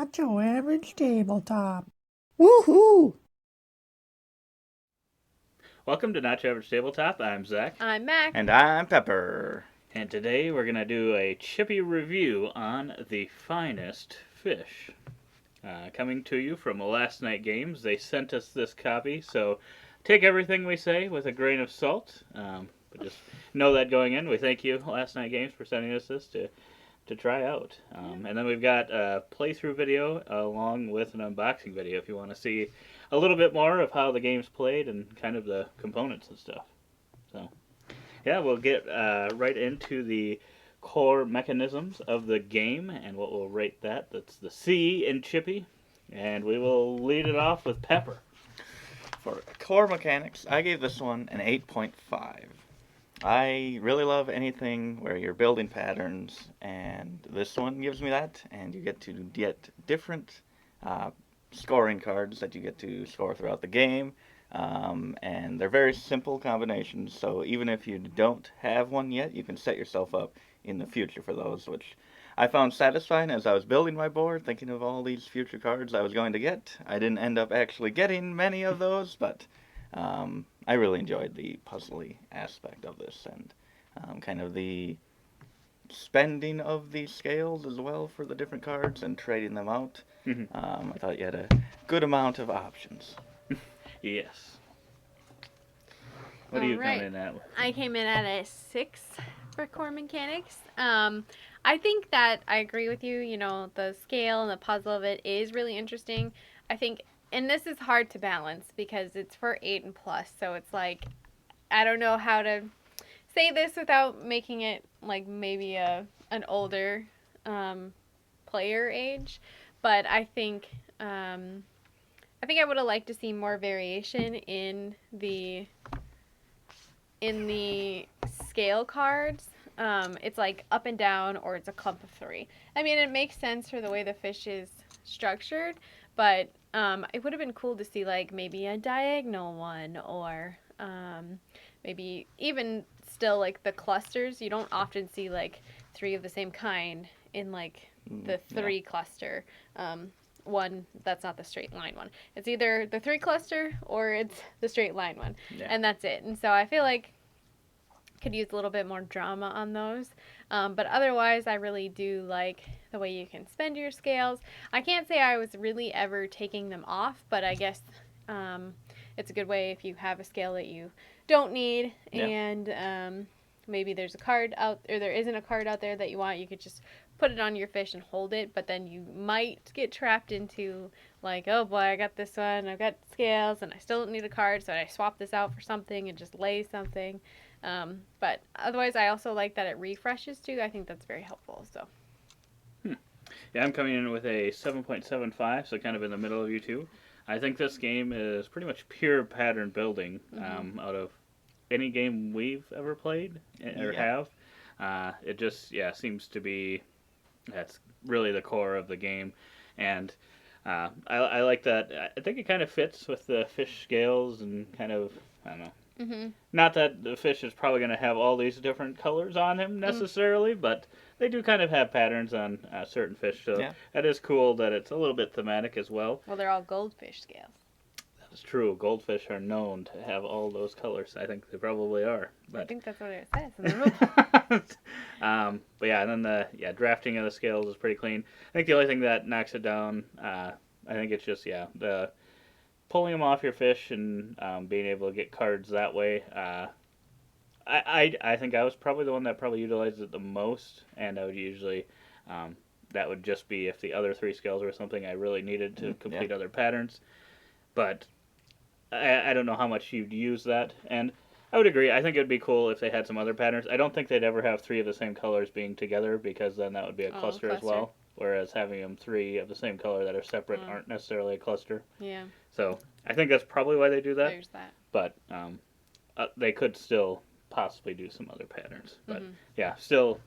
Not your average tabletop. Woohoo! Welcome to Not Your Average Tabletop. I'm Zach. I'm Mac. And I'm Pepper. And today we're going to do a chippy review on the finest fish. Coming to you from Last Night Games. They sent us this copy, so take everything we say with a grain of salt. But just know that going in. We thank you, Last Night Games, for sending us this to try out. And then we've got a playthrough video along with an unboxing video if you want to see a little bit more of how the game's played and kind of the components and stuff. So, yeah, we'll get right into the core mechanisms of the game and what we'll rate that. That's the C in Chippy. And we will lead it off with Pepper. For core mechanics, I gave this one an 8.5. I really love anything where you're building patterns, and this one gives me that, and you get to get different scoring cards that you get to score throughout the game, and they're very simple combinations, so even if you don't have one yet, you can set yourself up in the future for those, which I found satisfying as I was building my board, thinking of all these future cards I was going to get. I didn't end up actually getting many of those, but I really enjoyed the puzzly aspect of this and kind of the spending of the scales as well for the different cards and trading them out. I thought you had a good amount of options. Yes. What do you come in at? I came in at a 6 for core mechanics. I think that I agree with you. You know, the scale and the puzzle of it is really interesting. I think, and this is hard to balance because it's for 8 and plus. So it's like, I don't know how to say this without making it like maybe an older player age. But I think I would have liked to see more variation in the scale cards. It's like up and down, or it's a clump of 3. I mean, it makes sense for the way the fish is structured, but it would have been cool to see like maybe a diagonal one, or maybe even still like the clusters. You don't often see like 3 of the same kind in like the 3 cluster. One that's not the straight line one. It's either the 3 cluster or it's the straight line one, and that's it. And so I feel like could use a little bit more drama on those, but otherwise I really do like the way you can spend your scales. I can't say I was really ever taking them off, but I guess it's a good way if you have a scale that you don't need, and maybe there's a card out, or there isn't a card out there that you want, you could just put it on your fish and hold it, but then you might get trapped into like, oh boy, I got this one, I've got scales, and I still don't need a card, so I swap this out for something and just lay something. But otherwise, I also like that it refreshes too. I think that's very helpful. So. Yeah, I'm coming in with a 7.75, so kind of in the middle of you two. I think this game is pretty much pure pattern building out of any game we've ever played or have. It just seems to be that's really the core of the game, and I like that. I think it kind of fits with the fish scales and kind of I don't know. Not that the fish is probably going to have all these different colors on him necessarily, but they do kind of have patterns on certain fish, so that is cool that it's a little bit thematic as well. Well, they're all goldfish scales. That's true. Goldfish are known to have all those colors. I think they probably are. But I think that's what it says in the rule. But yeah, and then the drafting of the scales is pretty clean. I think the only thing that knocks it down, I think it's just the pulling them off your fish and being able to get cards that way. I think I was probably the one that probably utilized it the most, and I would usually that would just be if the other 3 scales were something I really needed to complete other patterns. But I don't know how much you'd use that, and I would agree. I think it would be cool if they had some other patterns. I don't think they'd ever have 3 of the same colors being together, because then that would be a cluster as well. Whereas having them 3 of the same color that are separate aren't necessarily a cluster. Yeah. So I think that's probably why they do that. There's that. But they could still possibly do some other patterns. But yeah, still,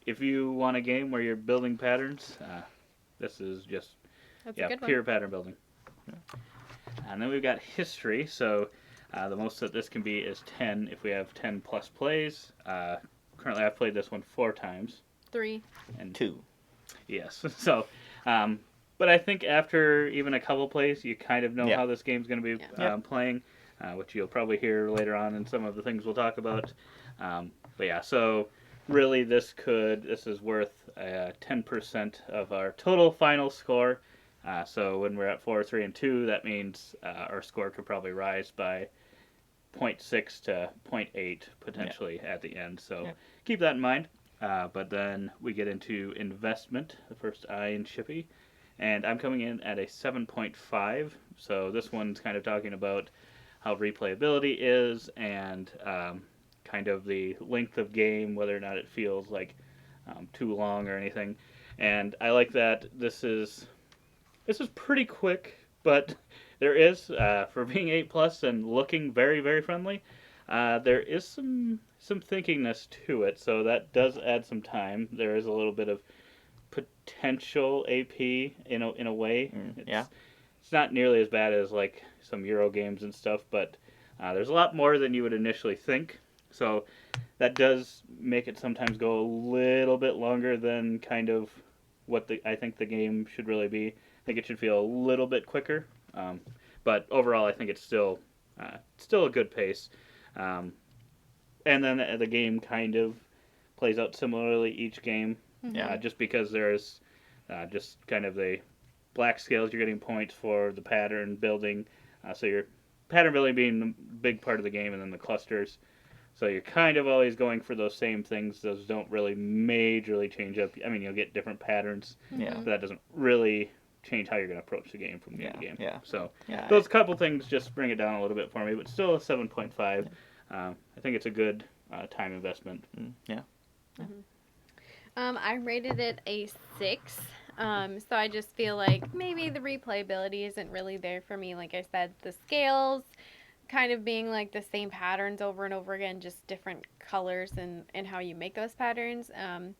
if you want a game where you're building patterns, this is just pure pattern building. And then we've got history. So the most that this can be is 10 if we have 10 plus plays. Currently, I've played this one 4 times. 3. And 2. Yes. So But I think after even a couple plays, you kind of know Yeah. how this game's going to be Yeah. playing, which you'll probably hear later on in some of the things we'll talk about. But yeah, so really this is worth 10% of our total final score. So when we're at 4, 3, and 2, that means our score could probably rise by zero point 0.6 to zero point 0.8 potentially at the end. So keep that in mind. But then we get into investment, the first I in Chippy, and I'm coming in at a 7.5. So this one's kind of talking about how replayability is and kind of the length of game, whether or not it feels like too long or anything. And I like that this is pretty quick, but there is for being 8 plus and looking very very friendly. There is some thinkingness to it, so that does add some time. There is a little bit of potential AP in a way. It's not nearly as bad as like some Euro games and stuff, but there's a lot more than you would initially think. So that does make it sometimes go a little bit longer than kind of what I think the game should really be. I think it should feel a little bit quicker, but overall, I think it's still a good pace. Um, and then the game kind of plays out similarly each game, just because there's just kind of the black scales. You're getting points for the pattern building, so your pattern building being a big part of the game, and then the clusters. So you're kind of always going for those same things. Those don't really majorly change up. I mean, you'll get different patterns, but that doesn't really change how you're going to approach the game from game to game. Yeah. So those couple things just bring it down a little bit for me, but still a 7.5. I think it's a good time investment. Yeah. I rated it a 6. So I just feel like maybe the replayability isn't really there for me. Like I said, the scales kind of being like the same patterns over and over again, just different colors and how you make those patterns. And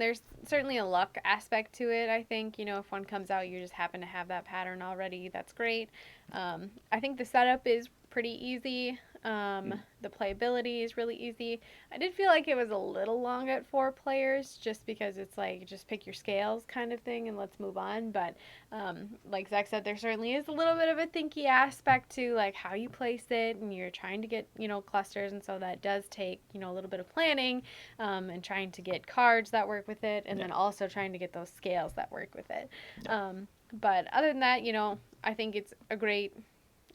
there's certainly a luck aspect to it, I think. If one comes out, you just happen to have that pattern already, that's great. I think the setup is pretty easy. The playability is really easy. I did feel like it was a little long at 4 players just because it's like just pick your scales kind of thing and let's move on. But like Zach said, there certainly is a little bit of a thinky aspect to like how you place it, and you're trying to get clusters, and so that does take a little bit of planning and trying to get cards that work with it, and then also trying to get those scales that work with it. But other than that, I think it's a great,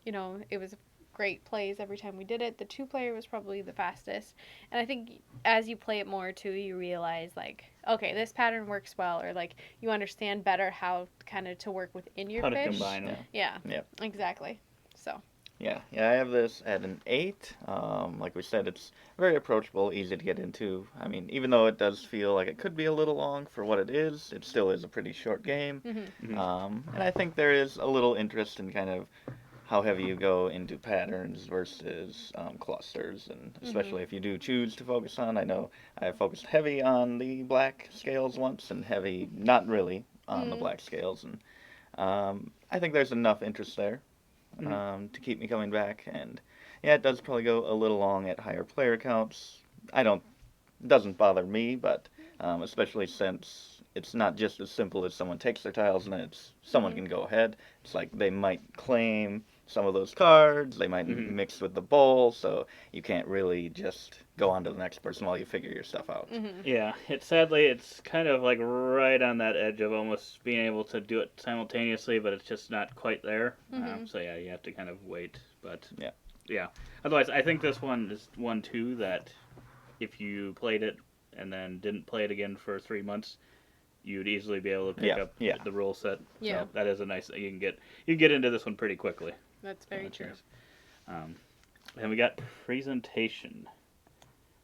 it was great plays every time we did it. The 2-player was probably the fastest. And I think as you play it more too, you realize like, okay, this pattern works well, or like you understand better how kind of to work within your How fish. to combine them. Yeah. Yep. Exactly. So. Yeah, I have this at an 8. Like we said, it's very approachable, easy to get into. I mean, even though it does feel like it could be a little long for what it still is a pretty short game. And I think there is a little interest in kind of how heavy you go into patterns versus clusters, and especially if you do choose to focus on. I know I focused heavy on the black scales once, and heavy not really on the black scales, and I think there's enough interest there to keep me coming back. And yeah, it does probably go a little long at higher player counts. It doesn't bother me, but especially since it's not just as simple as someone takes their tiles and then someone can go ahead. It's like they might claim some of those cards, they might mix with the bowl, so you can't really just go on to the next person while you figure your stuff out. Yeah, it's kind of like right on that edge of almost being able to do it simultaneously, but it's just not quite there. So yeah, you have to kind of wait. But yeah. Otherwise, I think this one is one too that if you played it and then didn't play it again for 3 months, you'd easily be able to pick up the rule set. Yeah. So that is a nice thing. You can get into this one pretty quickly. That's very true. Nice. And we got presentation.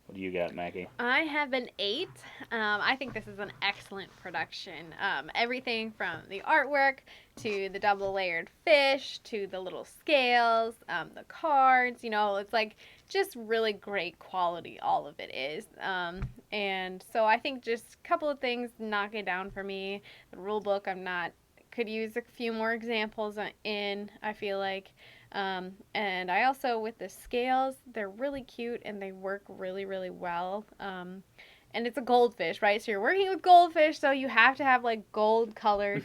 What do you got, Mackie? I have an 8. I think this is an excellent production. Everything from the artwork to the double layered fish to the little scales, the cards, it's like just really great quality. All of it is. And so I think just a couple of things knock it down for me. The rule book, could use a few more examples in, I feel like. And I also, with the scales, they're really cute and they work really, really well. And it's a goldfish, right? So you're working with goldfish, so you have to have like gold colored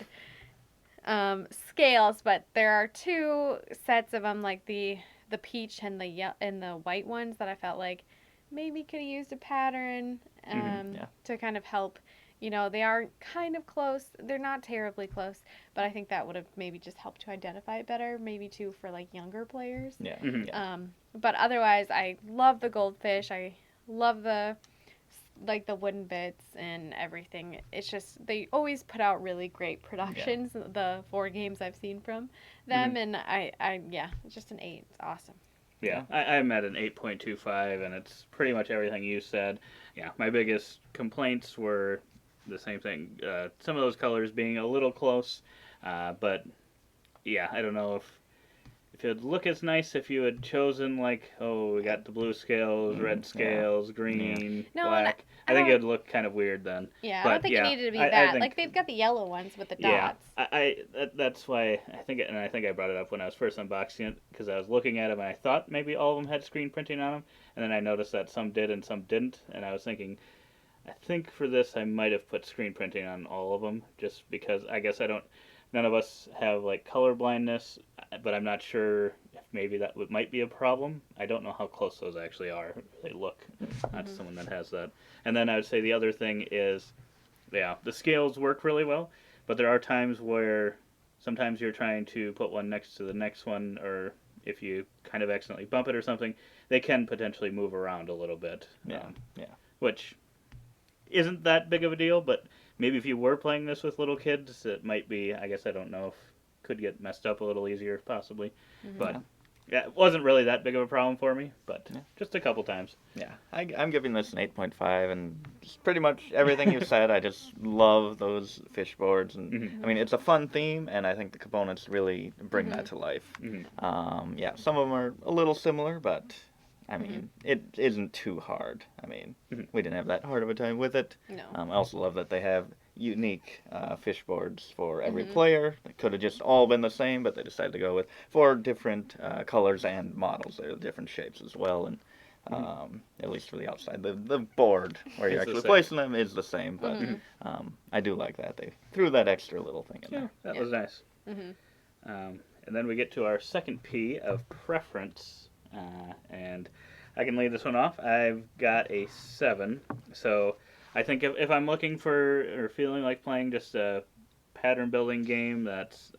scales, but there are two sets of them, like the peach and the white ones that I felt like maybe could have used a pattern Yeah. to kind of help. They are kind of close. They're not terribly close, but I think that would have maybe just helped to identify it better, maybe too for like younger players. Yeah. Mhm. Yeah. But otherwise, I love the goldfish. I love the wooden bits and everything. It's just they always put out really great productions. The 4 games I've seen from them, and I yeah, it's just an 8. It's awesome. Yeah, I'm at an 8.25, and it's pretty much everything you said. Yeah, my biggest complaints were the same thing. Some of those colors being a little close, but yeah, I don't know if it'd look as nice if you had chosen like, oh, we got the blue scales, red scales, green, No, black. I think it'd look kind of weird then. Yeah, But I don't think yeah, it needed to be I that. think, Like they've got the yellow ones with the yeah, dots. that's why I think, and I think I brought it up when I was first unboxing it because I was looking at them and I thought maybe all of them had screen printing on them, and then I noticed that some did and some didn't, and I was thinking, I think for this I might have put screen printing on all of them just because I guess none of us have like color blindness, but I'm not sure if maybe might be a problem. I don't know how close those actually are. They look. Not someone that has that. And then I would say the other thing is, yeah, the scales work really well, but there are times where sometimes you're trying to put one next to the next one, or if you kind of accidentally bump it or something, they can potentially move around a little bit. Yeah. Which isn't that big of a deal, but maybe if you were playing this with little kids, it might be, I guess I don't know if could get messed up a little easier, possibly. But yeah, it wasn't really that big of a problem for me, but just a couple times. Yeah, I'm giving this an 8.5, and just pretty much everything you said. I just love those fish boards, and I mean it's a fun theme, and I think the components really bring that to life. Yeah, some of them are a little similar, but I mean it isn't too hard. I mean we didn't have that hard of a time with it. No. I also love that they have unique fish boards for every player. They could have just all been the same, but they decided to go with 4 different colors and models. They're different shapes as well, and at least for the outside, the board where you're actually placing them is the same. But I do like that they threw that extra little thing in there. That was nice. And then we get to our second P of preference, and I can lead this one off. I've got a 7, so I think if I'm looking for or feeling like playing just a pattern building game that's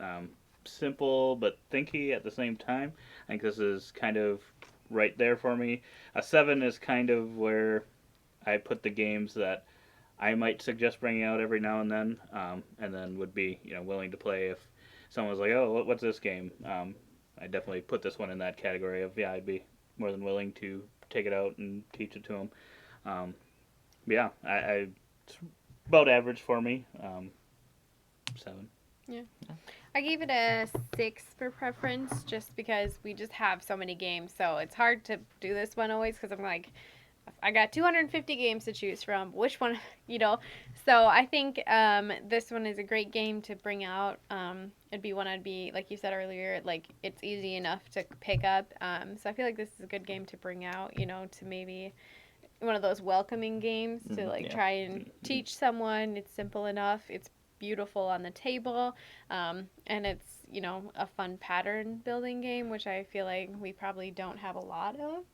simple but thinky at the same time, I think this is kind of right there for me. A 7 is kind of where I put the games that I might suggest bringing out every now and then would be willing to play if someone was like, oh, what's this game? I definitely put this one in that category of I'd be more than willing to take it out and teach it to them. Yeah, it's about average for me. 7. Yeah. I gave it a 6 for preference just because we just have so many games. So it's hard to do this one always because I'm like, I got 250 games to choose from. Which one, So I think this one is a great game to bring out. It'd be one I'd be, like you said earlier, like it's easy enough to pick up. So I feel like this is a good game to bring out, to maybe one of those welcoming games to try and teach someone. It's simple enough. It's beautiful on the table, and it's a fun pattern building game, which I feel like we probably don't have a lot of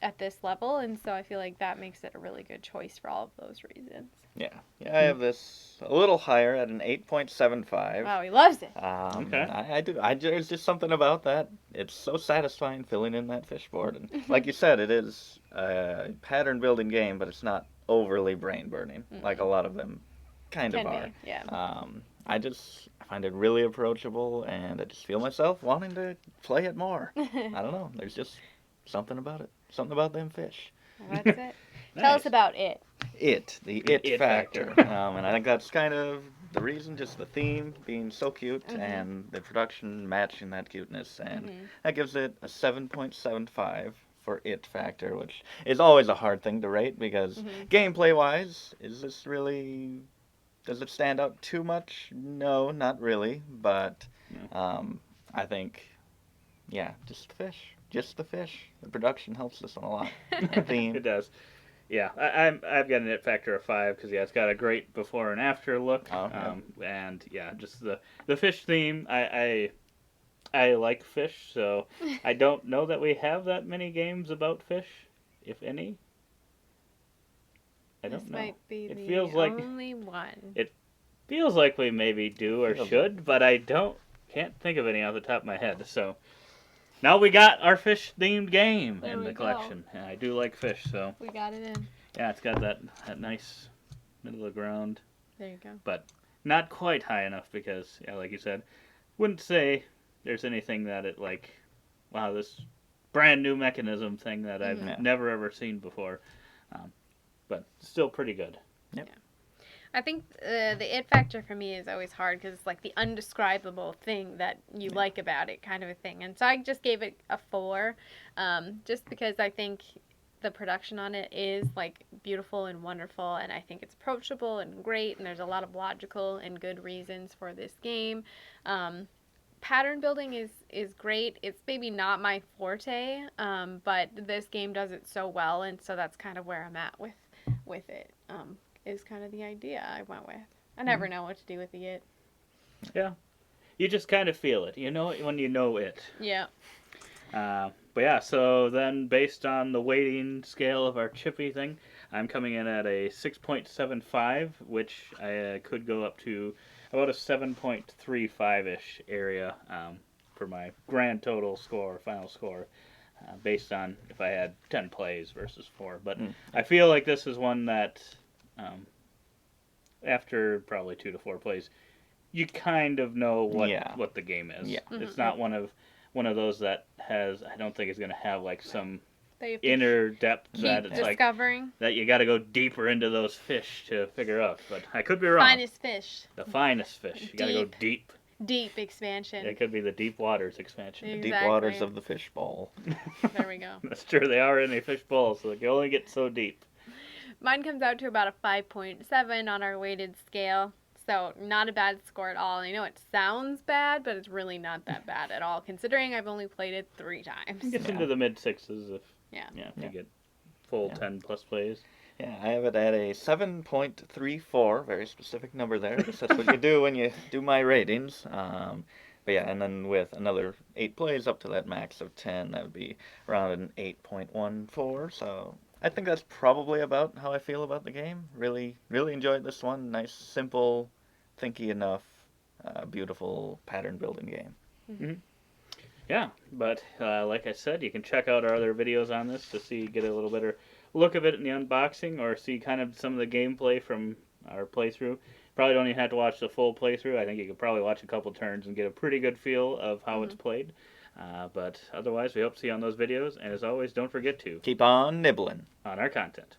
at this level, and so I feel like that makes it a really good choice for all of those reasons. Yeah, I have this a little higher at an 8.75. Wow, he loves it. Okay. I do. There's just something about that. It's so satisfying filling in that fishboard, and like you said, it is a pattern building game, but it's not overly brain burning like a lot of them kind of are. Yeah. I find it really approachable, and I just feel myself wanting to play it more. I don't know. There's just something about it. Something about them fish. That's it. Tell us about it. The it factor. And I think that's kind of the reason, just the theme being so cute and the production matching that cuteness. And that gives it a 7.75 for it factor, which is always a hard thing to rate because gameplay-wise, does it stand out too much? No, not really. But I think, just the fish. Just the fish. The production helps this one a lot. The theme. It does. Yeah, I've got an it factor of 5 because it's got a great before and after look. Oh, yeah. And yeah, just the fish theme. I like fish, so I don't know that we have that many games about fish, if any. I don't This know. might be It the feels like only one. feels like we maybe do or Feels should, but I can't think of any off the top of my head. So now we got our fish themed game There in we the go. collection. And I do like fish, so We got it in. yeah, it's got that nice middle of the ground, There you go. but not quite high enough because, yeah, like you said, wouldn't say there's anything that it like, wow, this brand new mechanism thing that I've Mhm. never ever seen before, but still pretty good. I think the it factor for me is always hard because it's like the undescribable thing that you like about it, kind of a thing. And so I just gave it a 4, just because I think the production on it is like beautiful and wonderful, and I think it's approachable and great, and there's a lot of logical and good reasons for this game. Pattern building is great. It's maybe not my forte, but this game does it so well, and so that's kind of where I'm at with it. Is kind of the idea I went with. I never know what to do with the it. Yeah, you just kind of feel it. You know it when you know it. Yeah. But yeah, so then based on the weighting scale of our chippy thing, I'm coming in at a 6.75, which I could go up to about a 7.35-ish area for my grand total score, final score, based on if I had 10 plays versus 4. But I feel like this is one that, after probably 2 to 4 plays, you kind of know what the game is. Yeah. It's not one of those that has. I don't think it's going to have like some They have to inner depth keep that it's like discovering. that you got to go deeper into those fish to figure out. But I could be wrong. Finest fish. The finest fish. You got to go deep. Deep expansion. It could be the deep waters expansion. Exactly. Deep waters of the fish bowl. There we go. That's true. They are in a fish bowl, so they can only get so deep. Mine comes out to about a 5.7 on our weighted scale. So not a bad score at all. I know it sounds bad, but it's really not that bad at all, considering I've only played it 3 times. It gets into the mid 6s if Yeah. you get full 10 plus plays. Yeah, I have it at a 7.34, very specific number there. I guess that's what you do when you do my ratings. But yeah, and then with another 8 plays up to that max of 10, that would be around an 8.14. So I think that's probably about how I feel about the game. Really, really enjoyed this one. Nice, simple, thinky enough, beautiful pattern building game. Mm-hmm. Yeah, but like I said, you can check out our other videos on this to get a little better look of it in the unboxing, or see kind of some of the gameplay from our playthrough. Probably don't even have to watch the full playthrough. I think you could probably watch a couple turns and get a pretty good feel of how it's played. But otherwise, we hope to see you on those videos. And as always, don't forget to Keep on nibbling on our content.